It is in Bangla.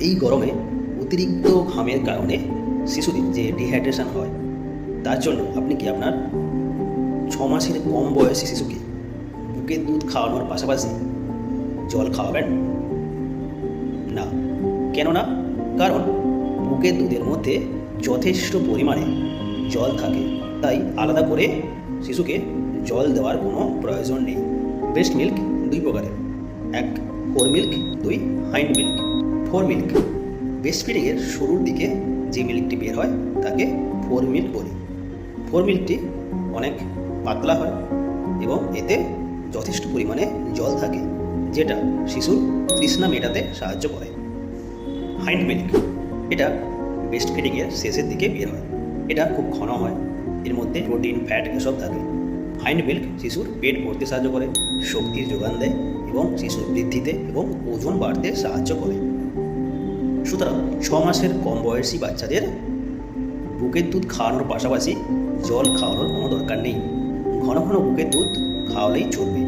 এই গরমে অতিরিক্ত ঘামের কারণে শিশুদের যে ডিহাইড্রেশন হয়, তার জন্য আপনি কি আপনার 6 মাসের কম বয়সী শিশুকে বুকের দুধ খাওয়ানোর পাশাপাশি জল খাওয়াবেন না? কেন না? কারণ বুকের দুধের মধ্যে যথেষ্ট পরিমাণে জল থাকে, তাই আলাদা করে শিশুকে জল দেওয়ার কোনো প্রয়োজন নেই। ব্রেস্ট মিল্ক 2 প্রকারের, এক fore milk, 2 hind milk. Fore milk breast ফিডিংয়ের শুরুর দিকে যে মিল্কটি বের হয় তাকে ফোর মিল্ক বলি। ফোর মিল্কটি অনেক পাতলা হয় এবং এতে যথেষ্ট পরিমাণে জল থাকে, যেটা শিশুর তৃষ্ণা মেটাতে সাহায্য করে। হাইন্ড মিল্ক এটা ব্রেস্ট ফিডিংয়ের শেষের দিকে বের হয়। এটা খুব ঘন হয়, এর মধ্যে প্রোটিন, ফ্যাট এসব থাকে। হাইন্ড মিল্ক শিশুর পেট ভরতে সাহায্য করে, শক্তির যোগান দেয় এবং শিশুর বৃদ্ধিতে এবং ওজন বাড়তে সাহায্য করে। সুতরাং 6 মাসের কম বয়সী বাচ্চাদের বুকের দুধ খাওয়ানোর পাশাপাশি জল খাওয়ানোর কোনো দরকার নেই। ঘন ঘন বুকের দুধ খাওয়ালেই চলবে।